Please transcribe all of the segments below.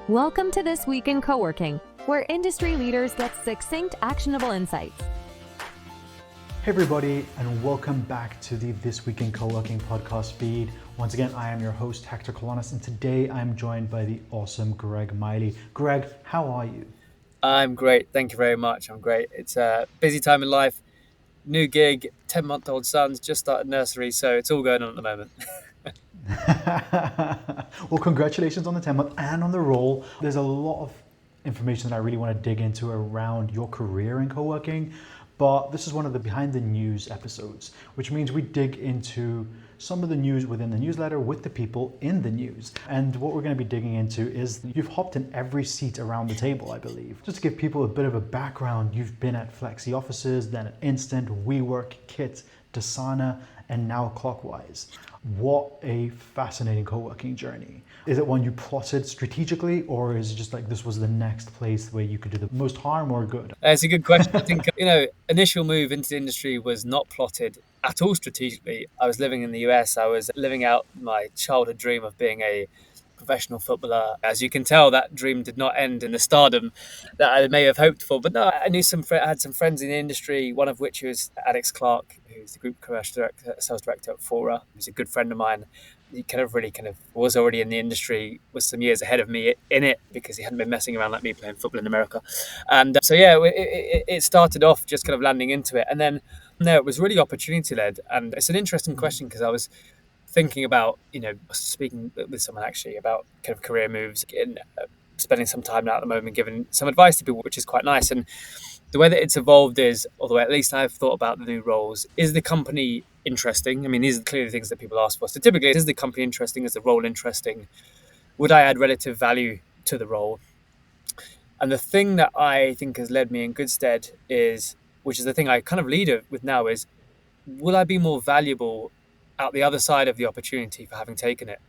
Welcome to This Week in Coworking, where industry leaders get succinct, actionable insights. Hey everybody, and welcome back to the This Week in Coworking podcast feed. Once again, I am your host, Hector Kolonas, and today I'm joined by the awesome Greg Miley. Greg, how are you? I'm great. Thank you very much. I'm great. It's a busy time in life. New gig, 10-month-old son's just started nursery, so it's all going on at the moment. Well, congratulations on the 10-month and on the role. There's a lot of information that I really want to dig into around your career in co-working, but this is one of the behind the news episodes, which means we dig into some of the news within the newsletter with the people in the news. And what we're going to be digging into is you've hopped in every seat around the table, I believe. Just to give people a bit of a background, you've been at Flexioffices, then at Instant, WeWork, Kit, Desana, and now Clockwise. What a fascinating co-working journey. Is it one you plotted strategically, or is it just like this was the next place where you could do the most harm or good? It's a good question. I think, initial move into the industry was not plotted at all strategically. I was living in the US. I was living out my childhood dream of being a professional footballer. As you can tell, that dream did not end in the stardom that I may have hoped for. But no, I had some friends in the industry, one of which was Alex Clark, who's the group commercial director, sales director at Fora, who's a good friend of mine. He really was already in the industry, was some years ahead of me in it because he hadn't been messing around like me playing football in America. And it started off just kind of landing into it. And then it was really opportunity led. And it's an interesting question because I was thinking about, speaking with someone actually about kind of career moves and spending some time now at the moment, giving some advice to people, which is quite nice. And the way that it's evolved is, or the way at least I've thought about the new roles, is the company interesting? I mean, these are clearly things that people ask for. So typically, is the company interesting? Is the role interesting? Would I add relative value to the role? And the thing that I think has led me in good stead is, which is the thing I kind of lead with now, is will I be more valuable out the other side of the opportunity for having taken it?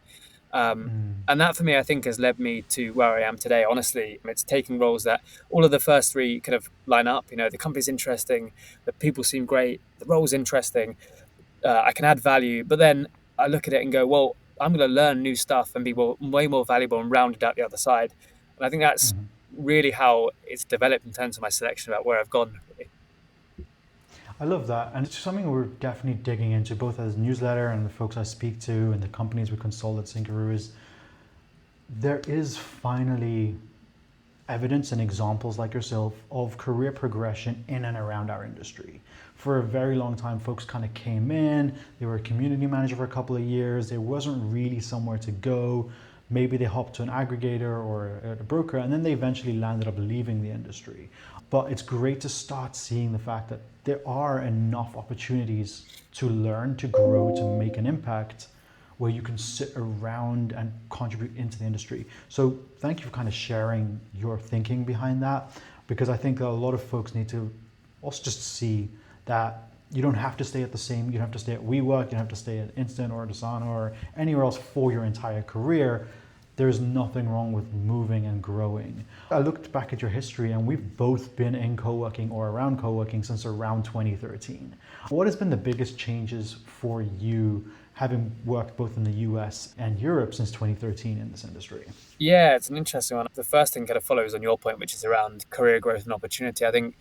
And that for me, I think, has led me to where I am today. Honestly, it's taking roles that all of the first three kind of line up. The company's interesting, the people seem great, the role's interesting, I can add value. But then I look at it and go, well, I'm going to learn new stuff and be way more valuable and rounded out the other side. And I think that's really how it's developed in terms of my selection about where I've gone. Really. I love that. And it's something we're definitely digging into, both as a newsletter and the folks I speak to and the companies we consult at Syncaroo, is there is finally evidence and examples like yourself of career progression in and around our industry. For a very long time, folks kind of came in, they were a community manager for a couple of years, there wasn't really somewhere to go. Maybe they hopped to an aggregator or a broker, and then they eventually landed up leaving the industry. But it's great to start seeing the fact that there are enough opportunities to learn, to grow, to make an impact, where you can sit around and contribute into the industry. So thank you for kind of sharing your thinking behind that, because I think that a lot of folks need to also just see that you don't have to stay at you don't have to stay at WeWork, you don't have to stay at Instant or Desana or anywhere else for your entire career. There's nothing wrong with moving and growing. I looked back at your history and we've both been in co-working or around co-working since around 2013. What has been the biggest changes for you, having worked both in the US and Europe since 2013 in this industry? Yeah, it's an interesting one. The first thing kind of follows on your point, which is around career growth and opportunity. I think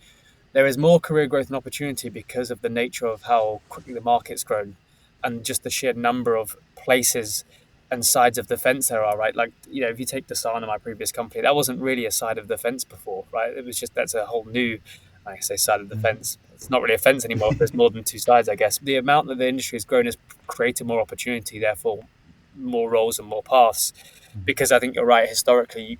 there is more career growth and opportunity because of the nature of how quickly the market's grown and just the sheer number of places and sides of the fence there are, right? Like, if you take Desana, my previous company, that wasn't really a side of the fence before, right? It was just, that's a whole new, like I say, side of the fence. It's not really a fence anymore. There's more than two sides, I guess. The amount that the industry has grown has created more opportunity, therefore more roles and more paths. Because I think you're right, historically,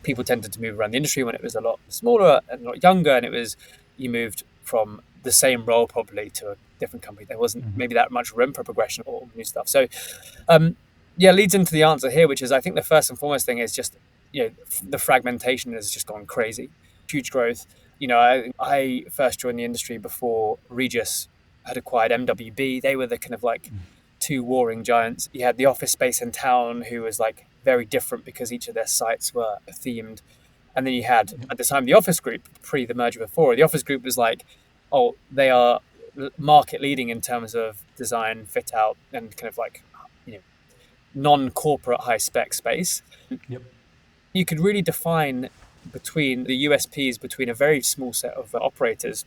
people tended to move around the industry when it was a lot smaller and a lot younger, and you moved from the same role probably to a different company. There wasn't maybe that much room for progression or new stuff. So, leads into the answer here, which is I think the first and foremost thing is just, the fragmentation has just gone crazy. Huge growth. I first joined the industry before Regus had acquired MWB. They were the kind of like two warring giants. You had the office space in town, who was like very different because each of their sites were themed. And then you had, at the time, the office group, pre the merger with Fora. The office group was like, oh, they are market leading in terms of design, fit out, and kind of like, non-corporate high spec space. Yep. you could really define between the USPs between a very small set of operators.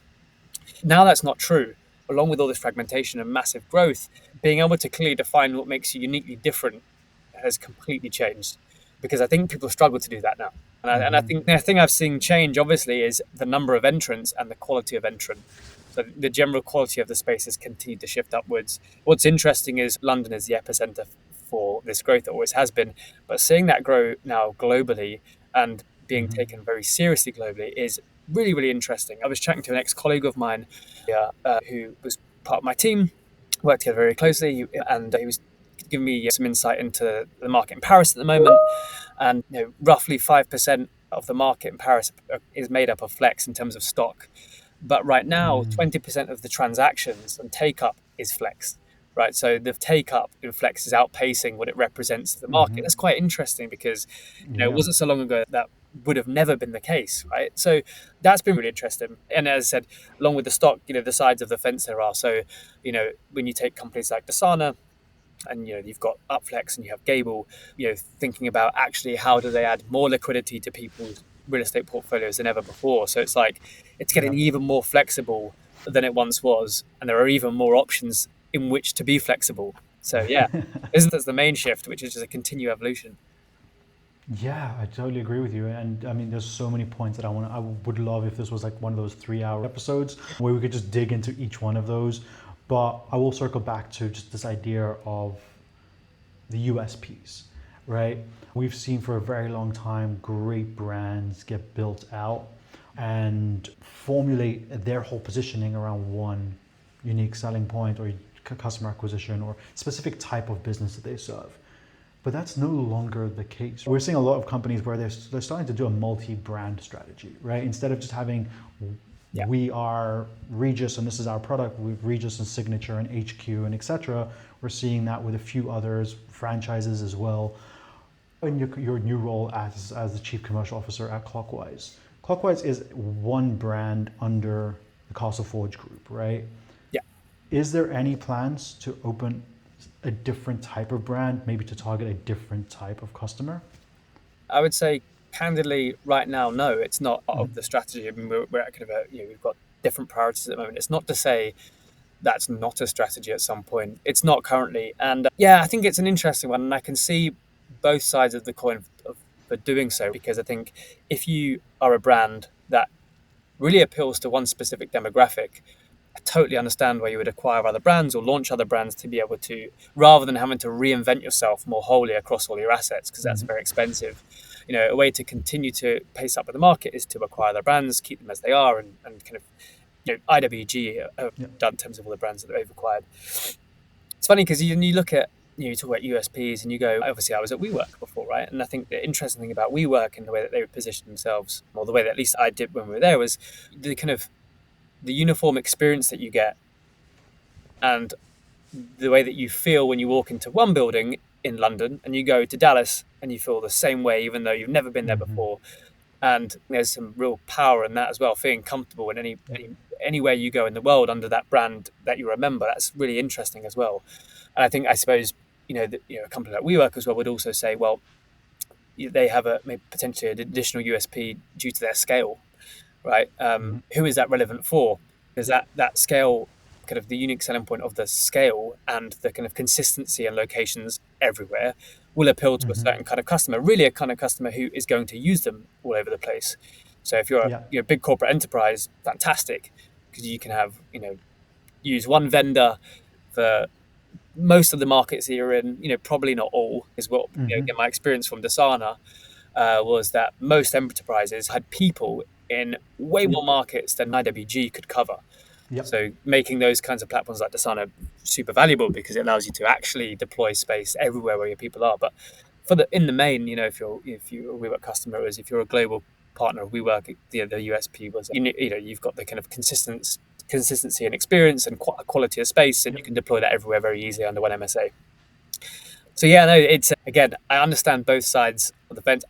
Now that's not true. Along with all this fragmentation and massive growth, being able to clearly define what makes you uniquely different has completely changed, because I think people struggle to do that now. And I think the thing I've seen change, obviously, is the number of entrants and the quality of entrant. So the general quality of the space has continued to shift upwards. What's interesting is London is the epicenter for this growth. It always has been. But seeing that grow now globally and being taken very seriously globally is really, really interesting. I was chatting to an ex-colleague of mine who was part of my team, worked together very closely, and he was giving me some insight into the market in Paris at the moment. And roughly 5% of the market in Paris is made up of flex in terms of stock. But right now, 20% of the transactions and take-up is flex. Right, so the take-up in flex is outpacing what it represents to the market. That's quite interesting, because it wasn't so long ago that would have never been the case, right? So that's been really interesting. And as I said, along with the stock, the sides of the fence there are. So, when you take companies like Desana, and you've got Upflex and you have Gable, thinking about actually how do they add more liquidity to people's real estate portfolios than ever before. So it's getting even more flexible than it once was, and there are even more options in which to be flexible. So yeah, that's the main shift, which is just a continued evolution. Yeah, I totally agree with you. And I mean, there's so many points that I would love if this was like one of those 3-hour episodes where we could just dig into each one of those. But I will circle back to just this idea of the USPs, right? We've seen for a very long time great brands get built out and formulate their whole positioning around one unique selling point or customer acquisition or specific type of business that they serve. But that's no longer the case. We're seeing a lot of companies where they're starting to do a multi-brand strategy, right? Instead of just having, we are Regus and this is our product, we've Regus and Signature and HQ and etc. We're seeing that with a few others, franchises as well. In your new role as the Chief Commercial Officer at Clockwise. Clockwise is one brand under the Castle Forge Group, right? Yeah. Is there any plans to open a different type of brand, maybe to target a different type of customer? I would say, candidly, right now, no, it's not part of the strategy. I mean, we're at kind of we've got different priorities at the moment. It's not to say that's not a strategy at some point. It's not currently. And I think it's an interesting one. And I can see both sides of the coin for doing so, because I think if you are a brand that really appeals to one specific demographic, I totally understand why you would acquire other brands or launch other brands to be able to, rather than having to reinvent yourself more wholly across all your assets, because that's very expensive. A way to continue to pace up with the market is to acquire their brands, keep them as they are, and kind of, IWG have done in terms of all the brands that they've acquired. It's funny because you look at, you talk about USPs and you go, obviously I was at WeWork before, right? And I think the interesting thing about WeWork and the way that they would position themselves, or the way that at least I did when we were there, was the kind of the uniform experience that you get and the way that you feel when you walk into one building in London and you go to Dallas and you feel the same way, even though you've never been there before. And there's some real power in that as well, feeling comfortable in anywhere you go in the world under that brand that you remember. That's really interesting as well. And I suppose, a company like WeWork as well would also say, well, they have maybe potentially an additional USP due to their scale, right? Who is that relevant for? Is that scale kind of the unique selling point of the scale and the kind of consistency and locations everywhere will appeal to a certain kind of customer, really a kind of customer who is going to use them all over the place. So if you're a big corporate enterprise, fantastic, because you can have, use one vendor for most of the markets that you're in, probably not all, is what my experience from Desana was that most enterprises had people in way more markets than IWG could cover. So making those kinds of platforms like Desana super valuable, because it allows you to actually deploy space everywhere where your people are. But in the main, if you're a WeWork customer, if you're a global partner of WeWork, the USP was you've got the kind of consistency and experience and quality of space, and you can deploy that everywhere very easily under one MSA. So it's again, I understand both sides of the fence.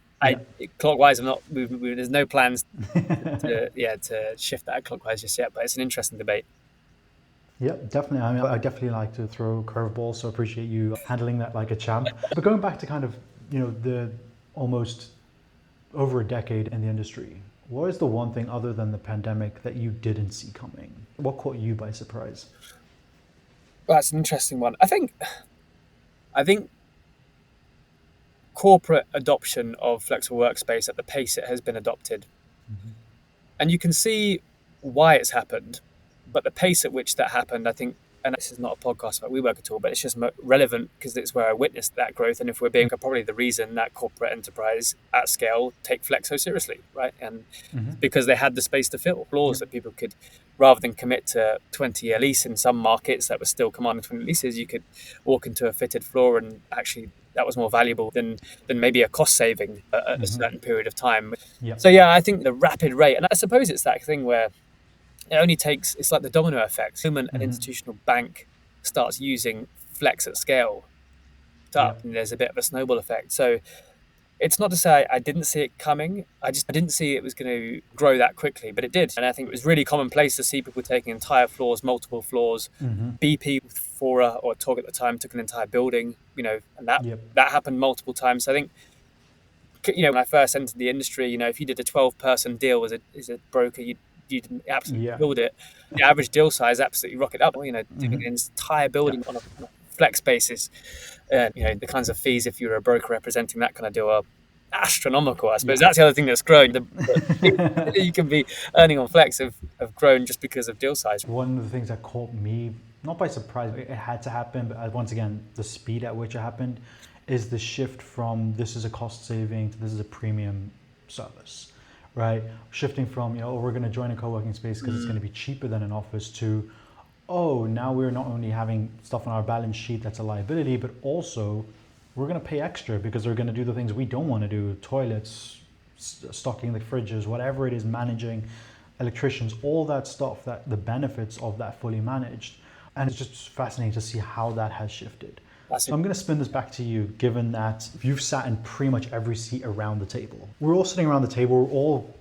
Clockwise, there's no plans to shift that Clockwise just yet, but it's an interesting debate. Yeah, definitely. I mean, I definitely like to throw curveballs, so appreciate you handling that like a champ. But going back to kind of, the almost over a decade in the industry. What is the one thing other than the pandemic that you didn't see coming? What caught you by surprise? That's an interesting one. I think corporate adoption of flexible workspace at the pace it has been adopted, and you can see why it's happened, but the pace at which that happened, I think, and this is not a podcast about WeWork at all, but it's just relevant because it's where I witnessed that growth. And if we're being probably the reason that corporate enterprise at scale take flex so seriously, right? And because they had the space to fill floors that people could, rather than commit to 20-year lease in some markets that were still commanding 20 leases, you could walk into a fitted floor and actually that was more valuable than maybe a cost saving at a certain period of time. Yep. So yeah, I think the rapid rate, and I suppose it's that thing where it only takes, it's like the domino effect. An institutional bank starts using flex at scale, and there's a bit of a snowball effect. So it's not to say I didn't see it coming. I didn't see it was going to grow that quickly, but it did. And I think it was really commonplace to see people taking entire floors, multiple floors. BP with Fora or Tog at the time took an entire building, and that happened multiple times. So I think, when I first entered the industry, if you did a 12-person deal as a broker, you'd absolutely build it. The average deal size absolutely rocket up. Doing an entire building on a flex basis. The kinds of fees if you're a broker representing that kind of deal are astronomical. I suppose that's the other thing that's growing. The you can be earning on flex have grown just because of deal size. One of the things that caught me, not by surprise, it had to happen, but once again, the speed at which it happened, is the shift from this is a cost saving to this is a premium service. Right, shifting from we're going to join a co-working space because it's going to be cheaper than an office to, now we're not only having stuff on our balance sheet that's a liability, but also we're going to pay extra because they're going to do the things we don't want to do: toilets, stocking the fridges, whatever it is, managing electricians, all that stuff, that the benefits of that fully managed. And it's just fascinating to see how that has shifted. So I'm going to spin this back to you, given that you've sat in pretty much every seat around the table. We're all sitting around the table, we're all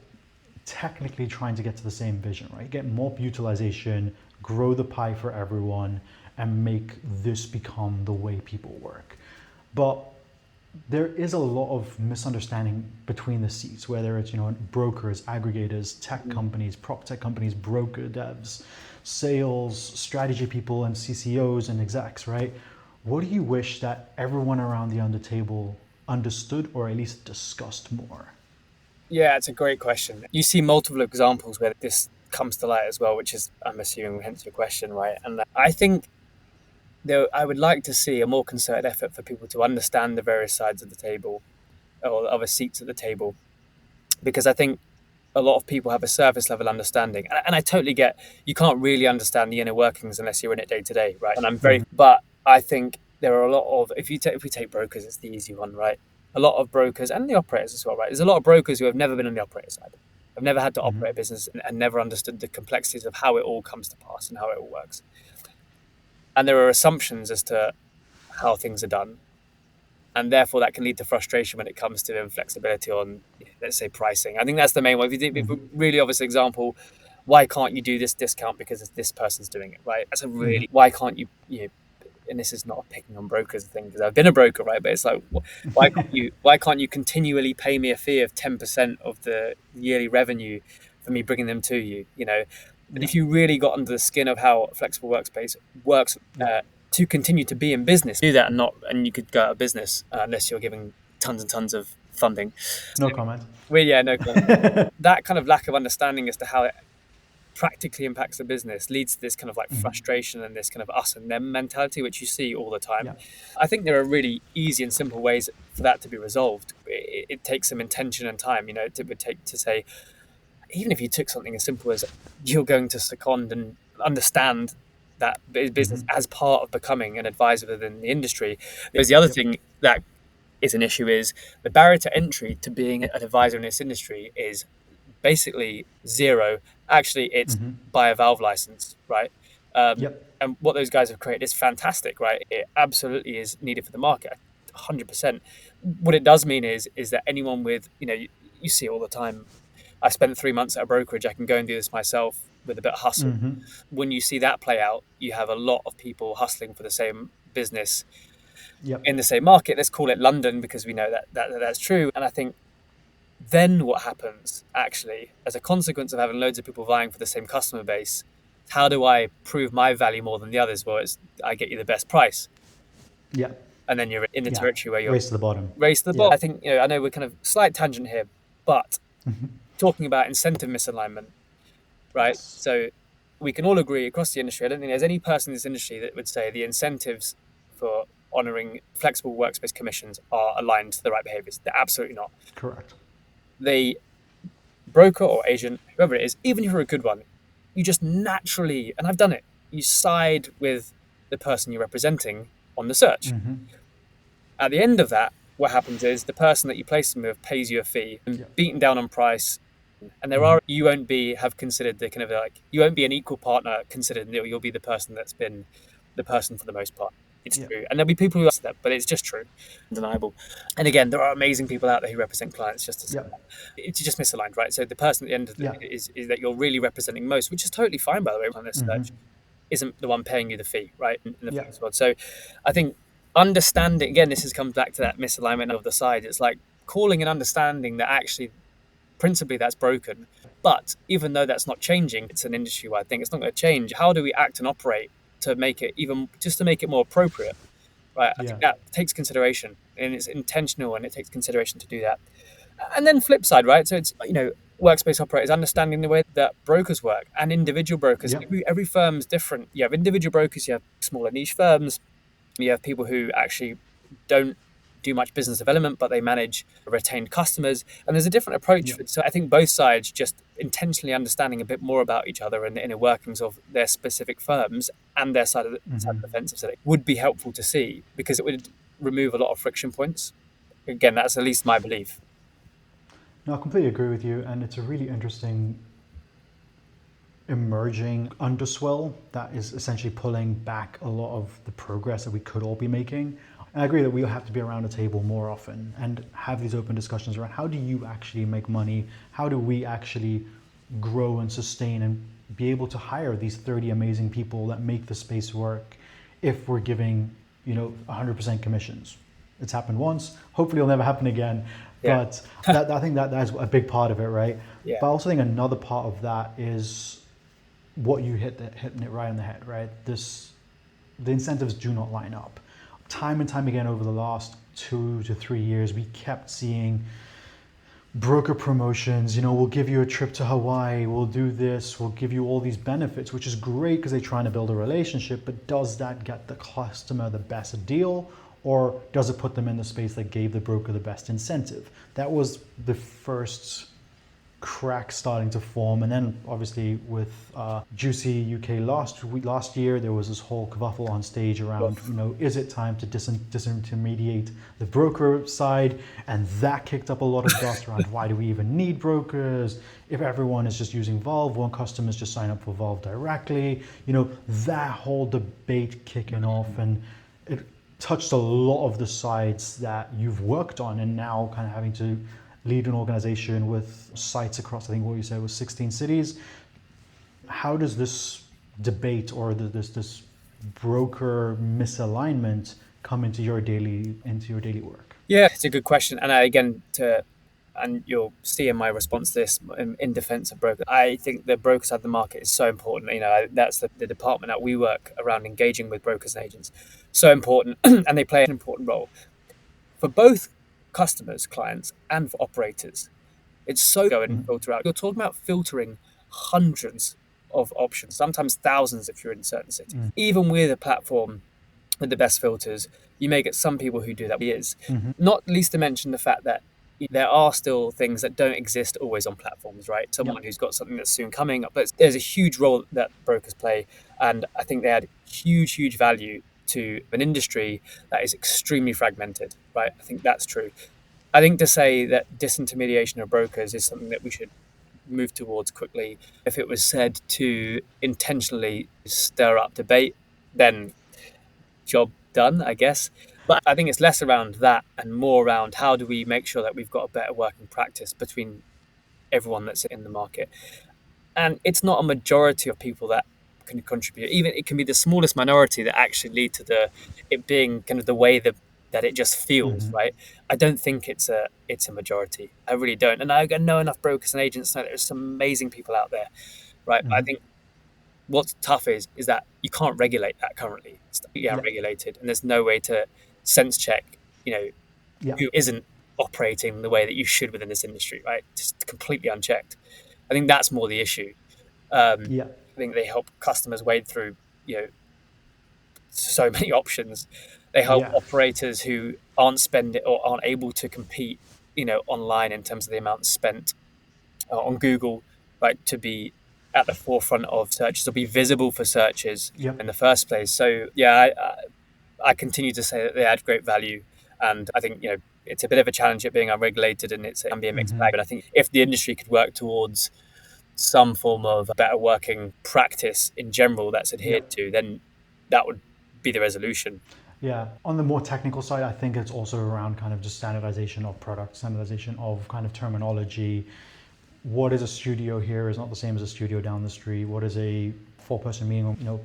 technically trying to get to the same vision, right? Get more utilization, grow the pie for everyone, and make this become the way people work. But there is a lot of misunderstanding between the seats, whether it's, brokers, aggregators, tech companies, prop tech companies, broker devs, sales, strategy people, and CCOs and execs, right? What do you wish that everyone around the table understood or at least discussed more? Yeah, it's a great question. You see multiple examples where this comes to light as well, which is, I'm assuming, hence your question, right? And I think I would like to see a more concerted effort for people to understand the various sides of the table or the other seats at the table, because I think a lot of people have a surface level understanding. And I totally get, you can't really understand the inner workings unless you're in it day to day, right? And but I think there are a lot of, if we take brokers, it's the easy one, right? A lot of brokers and the operators as well, right? There's a lot of brokers who have never been on the operator side. I've never had to operate a business and never understood the complexities of how it all comes to pass and how it all works. And there are assumptions as to how things are done. And therefore that can lead to frustration when it comes to inflexibility on, let's say, pricing. I think that's the main one. If a really obvious example, why can't you do this discount because this person's doing it, right? That's a really, why can't you, and this is not a picking on brokers thing because I've been a broker, right? But it's like, why can't you continually pay me a fee of 10% of the yearly revenue for me bringing them to you, But if you really got under the skin of how flexible workspace works, to continue to be in business, do that and you could go out of business unless you're giving tons and tons of funding. No comment. No comment. That kind of lack of understanding as to how it practically impacts the business leads to this kind of like frustration and this kind of us and them mentality, which you see all the time. I think there are really easy and simple ways for that to be resolved. It takes some intention and time. It would take to say, even if you took something as simple as you're going to second and understand that business as part of becoming an advisor within the industry. There's the other thing that is an issue is the barrier to entry to being an advisor in this industry is basically zero. Actually, it's buy a valve license, right? And what those guys have created is fantastic, right? It absolutely is needed for the market, 100%. What it does mean is that anyone with, you see all the time, I spent 3 months at a brokerage, I can go and do this myself with a bit of hustle. When you see that play out, you have a lot of people hustling for the same business in the same market. Let's call it London because we know that that's true. And I think Then what happens actually as a consequence of having loads of people vying for the same customer base? How do I prove my value more than the others? Well, I get you the best price. Yeah. And then you're in the Yeah. territory where you're Race to the bottom. race to the Yeah. bottom. I think, I know we're kind of slight tangent here, but talking about incentive misalignment, right? Yes. So we can all agree across the industry. I don't think there's any person in this industry that would say the incentives for honoring flexible workspace commissions are aligned to the right behaviors. They're absolutely not. Correct. The broker or agent, whoever it is, even if you're a good one, you just naturally, and I've done it, you side with the person you're representing on the search. At the end of that, what happens is the person that you place them with pays you a fee and beaten down on price. And you won't have considered the kind of like, you won't be an equal partner considered, you'll be the person that's been the person for the most part. It's true. And there'll be people who ask that, but it's just true. Undeniable. And again, there are amazing people out there who represent clients just to say that. It's just misaligned, right? So the person at the end of the day is that you're really representing most, which is totally fine, by the way, on this search, isn't the one paying you the fee, right? In the first world. So I think understanding, again, this comes back to that misalignment of the side. It's like calling and understanding that actually principally that's broken. But even though that's not changing, it's an industry-wide thing. It's not going to change. How do we act and operate to make it more appropriate, right? I think that takes consideration, and it's intentional, and it takes consideration to do that. And then flip side, right? So it's, workspace operators understanding the way that brokers work and individual brokers. Every firm's different. You have individual brokers, you have smaller niche firms, you have people who actually don't do much business development, but they manage retained customers, and there's a different approach. So I think both sides just intentionally understanding a bit more about each other and the inner workings of their specific firms and their side of the fence of it would be helpful to see, because it would remove a lot of friction points. Again, that's at least my belief. No, I completely agree with you, and it's a really interesting emerging underswell that is essentially pulling back a lot of the progress that we could all be making. And I agree that we'll have to be around a table more often and have these open discussions around how do you actually make money? How do we actually grow and sustain and be able to hire these 30 amazing people that make the space work if we're giving, 100% commissions? It's happened once. Hopefully it'll never happen again. But I think that's a big part of it, right? But I also think another part of that is what you hitting it right on the head, right? The incentives do not line up. Time and time again over the last 2 to 3 years, we kept seeing broker promotions. We'll give you a trip to Hawaii, we'll do this, we'll give you all these benefits, which is great because they're trying to build a relationship, but does that get the customer the best deal, or does it put them in the space that gave the broker the best incentive? That was the first crack starting to form. And then obviously with Juicy UK last year, there was this whole kerfuffle on stage around, is it time to disintermediate the broker side? And that kicked up a lot of dust around why do we even need brokers? If everyone is just using Valve, won't customers just sign up for Valve directly? That whole debate kicking off, and it touched a lot of the sides that you've worked on, and now kind of having to lead an organization with sites across, I think what you said was 16 cities. How does this debate or this broker misalignment come into your daily work? Yeah, it's a good question. And and you'll see in my response to this in defense of brokers, I think the broker side of the market is so important. That's the department at WeWork around engaging with brokers and agents. So important, and they play an important role for both customers, clients, and for operators. It's so go and filter out. You're talking about filtering hundreds of options, sometimes thousands if you're in certain cities. Even with a platform with the best filters, you may get some people who do that for years. Not least to mention the fact that there are still things that don't exist always on platforms, right? Someone who's got something that's soon coming up, but there's a huge role that brokers play, and I think they add huge value to an industry that is extremely fragmented, right? I think that's true. I think to say that disintermediation of brokers is something that we should move towards quickly. If it was said to intentionally stir up debate, then job done, I guess. But I think it's less around that and more around how do we make sure that we've got a better working practice between everyone that's in the market. And it's not a majority of people that can contribute. Even it can be the smallest minority that actually lead to it being kind of the way the that it just feels right. I don't think it's a majority. I really don't. And I know enough brokers and agents to know there's some amazing people out there, right? But I think what's tough is that you can't regulate that currently. It's unregulated, and there's no way to sense check, who isn't operating the way that you should within this industry, right? Just completely unchecked. I think that's more the issue. I think they help customers wade through, so many options. They help operators who aren't spending or aren't able to compete, online in terms of the amount spent on Google, right, to be at the forefront of searches or be visible for searches in the first place. So I continue to say that they add great value, and I think it's a bit of a challenge at being unregulated, and it can be a mixed bag. But I think if the industry could work towards some form of better working practice in general that's adhered to, then that would be the resolution. Yeah. On the more technical side, I think it's also around kind of just standardization of products, standardization of kind of terminology. What is a studio here is not the same as a studio down the street. What is a 4-person meeting?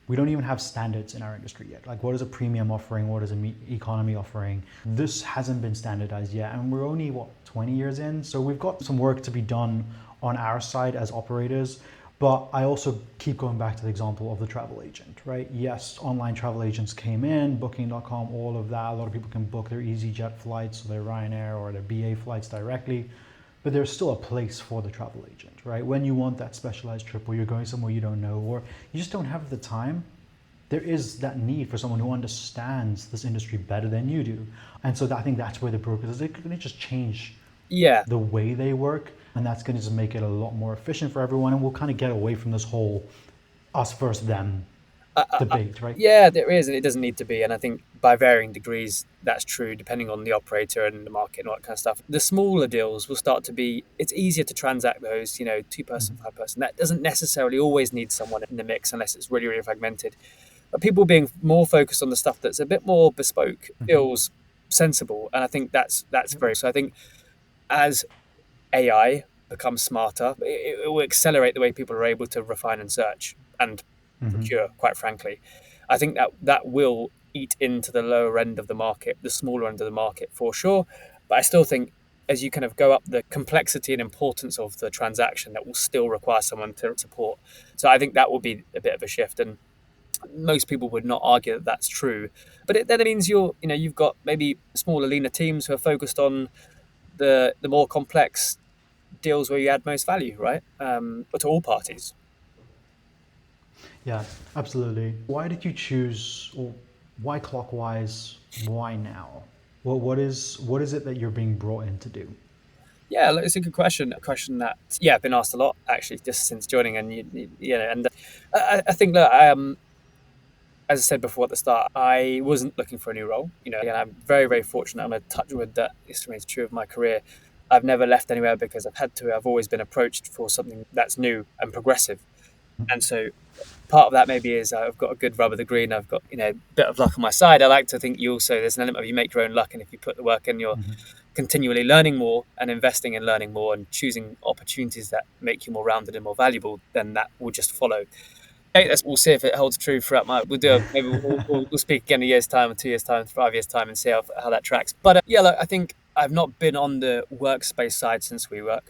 We don't even have standards in our industry yet. Like, what is a premium offering? What is an economy offering? This hasn't been standardized yet. And we're only, 20 years in? So we've got some work to be done on our side as operators. But I also keep going back to the example of the travel agent, right? Yes, online travel agents came in, booking.com, all of that. A lot of people can book their EasyJet flights, or their Ryanair or their BA flights directly. But there's still a place for the travel agent, right? When you want that specialized trip, or you're going somewhere you don't know, or you just don't have the time, there is that need for someone who understands this industry better than you do. And so I think that's where the brokers, they're going to just change the way they work. And that's going to just make it a lot more efficient for everyone. And we'll kind of get away from this whole us versus them debate, right? Yeah, there is, and it doesn't need to be. And I think by varying degrees, that's true, depending on the operator and the market and all that kind of stuff. The smaller deals will start to be, it's easier to transact those, 2-person, 5-person. That doesn't necessarily always need someone in the mix unless it's really, really fragmented. But people being more focused on the stuff that's a bit more bespoke feels sensible. And I think that's very, so I think as AI becomes smarter, it will accelerate the way people are able to refine and search and procure, quite frankly. I think that will eat into the lower end of the market, the smaller end of the market for sure. But I still think as you kind of go up the complexity and importance of the transaction, that will still require someone to support. So I think that will be a bit of a shift. And most people would not argue that that's true. But then it means you've got maybe smaller, leaner teams who are focused on the more complex deals where you add most value, right? But to all parties. Yeah, absolutely. Why did you choose, or why Clockwise? Why now? Well, what is it that you're being brought in to do? Yeah, it's a good question. A question that I've been asked a lot actually just since joining, and and I think that as I said before at the start, I wasn't looking for a new role. Again, I'm very, very fortunate. I'm a touch wood that this remains true of my career. I've never left anywhere because I've had to. I've always been approached for something that's new and progressive. And so part of that maybe is I've got a good rub of the green. I've got, a bit of luck on my side. I like to think there's an element of you make your own luck. And if you put the work in, you're continually learning more and investing in learning more and choosing opportunities that make you more rounded and more valuable, then that will just follow. We'll see if it holds true throughout maybe we'll speak again in a year's time, or 2 years time, 5 years time, and see how that tracks. But look, I think I've not been on the workspace side since WeWork.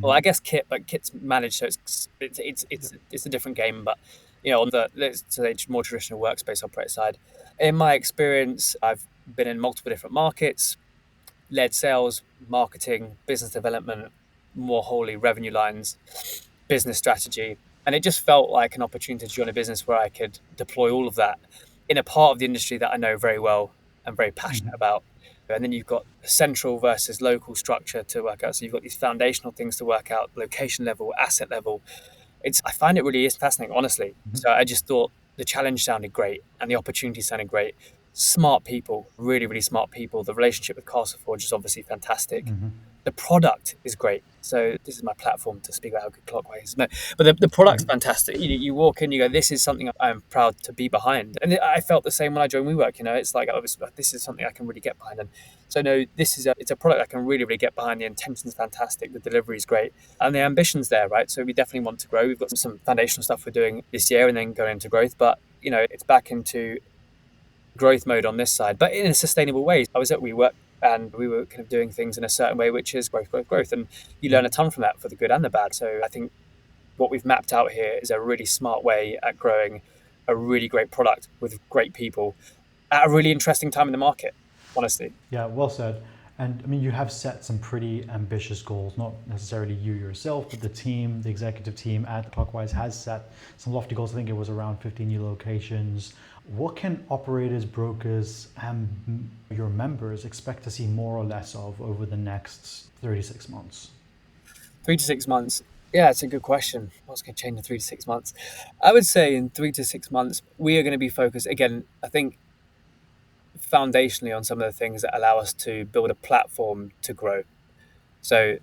Well, I guess Kit's managed, so it's a different game. But on the, let's say, more traditional workspace operator side, in my experience, I've been in multiple different markets, led sales, marketing, business development, more wholly revenue lines, business strategy. And it just felt like an opportunity to join a business where I could deploy all of that in a part of the industry that I know very well and very passionate about. And then you've got central versus local structure to work out. So you've got these foundational things to work out, location level, asset level. I find it really is fascinating, honestly. So I just thought the challenge sounded great and the opportunity sounded great. Smart people, really, really smart people. The relationship with Castleforge is obviously fantastic. The product is great. So this is my platform to speak about how good Clockwise is. No, but the product's fantastic. You walk in, you go, this is something I'm proud to be behind. And I felt the same when I joined WeWork. It's like, this is something I can really get behind. And so no, it's a product I can really, really get behind. The intention's fantastic. The delivery is great. And the ambition's there, right? So we definitely want to grow. We've got some foundational stuff we're doing this year and then going into growth. But, it's back into growth mode on this side, but in a sustainable way. I was at WeWork and we were kind of doing things in a certain way, which is growth, growth, growth. And you learn a ton from that, for the good and the bad. So I think what we've mapped out here is a really smart way at growing a really great product with great people at a really interesting time in the market, honestly. Yeah, well said. And I mean, you have set some pretty ambitious goals, not necessarily you yourself, but the team, the executive team at Clockwise has set some lofty goals. I think it was around 50 new locations. What can operators, brokers, and your members expect to see more or less of over the next 36 months? 3 to 6 months. Yeah, it's a good question. What's going to change in 3 to 6 months? I would say in 3 to 6 months, we are going to be focused, again, I think, foundationally on some of the things that allow us to build a platform to grow. So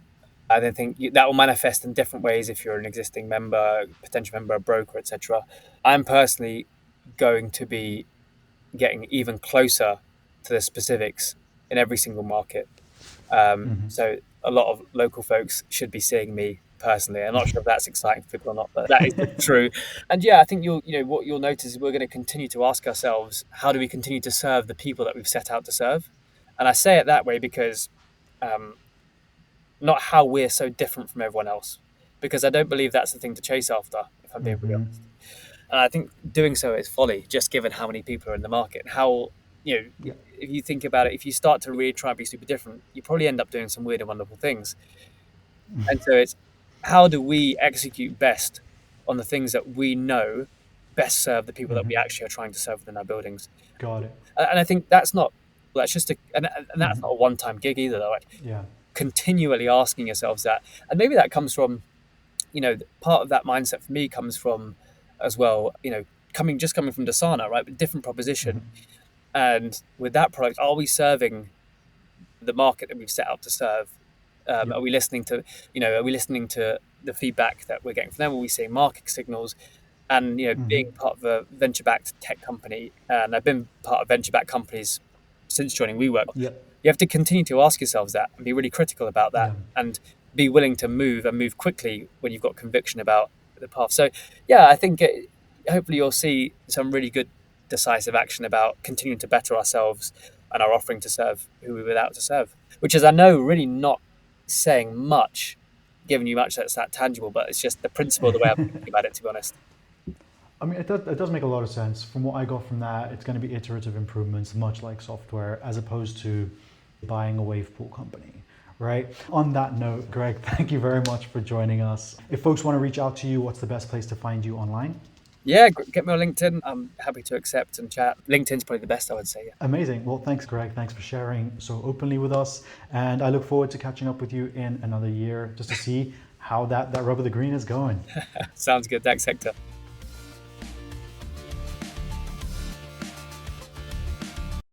I don't think that will manifest in different ways if you're an existing member, potential member, a broker, etc. I'm personally going to be getting even closer to the specifics in every single market. So a lot of local folks should be seeing me personally. I'm not sure if that's exciting for people or not, but that is true. And yeah, I think what you'll notice is we're going to continue to ask ourselves, how do we continue to serve the people that we've set out to serve? And I say it that way because not how we're so different from everyone else, because I don't believe that's the thing to chase after, if I'm being really honest. And I think doing so is folly, just given how many people are in the market and how, Yeah. if you think about it, if you start to really try and be super different, you probably end up doing some weird and wonderful things. And so it's, how do we execute best on the things that we know best serve the people that we actually are trying to serve within our buildings? Got it. And I think that's just and that's not a one-time gig either, though. Like, Yeah. continually asking yourselves that, and maybe that comes from, part of that mindset for me comes from as well, coming from Desana, right? But different proposition. And with that product, are we serving the market that we've set out to serve? Are we listening to, the feedback that we're getting from them? Are we seeing market signals? And, being part of a venture-backed tech company, and I've been part of venture-backed companies since joining WeWork, Yep. you have to continue to ask yourselves that and be really critical about that, and be willing to move quickly when you've got conviction about the path. So, yeah, I think hopefully you'll see some really good decisive action about continuing to better ourselves and our offering to serve who we were out to serve, which is, I know, really not saying much, giving you much that's that tangible, but it's just the principle, the way I'm thinking about it, to be honest. I mean, it does make a lot of sense. From what I got from that, it's going to be iterative improvements, much like software, as opposed to buying a wave pool company, right? On that note, Greg, thank you very much for joining us. If folks want to reach out to you, what's the best place to find you online? Yeah, get me on LinkedIn. I'm happy to accept and chat. LinkedIn's probably the best, I would say. Yeah. Amazing. Well, thanks, Greg. Thanks for sharing so openly with us. And I look forward to catching up with you in another year just to see how that rub of the green is going. Sounds good. Thanks, Hector.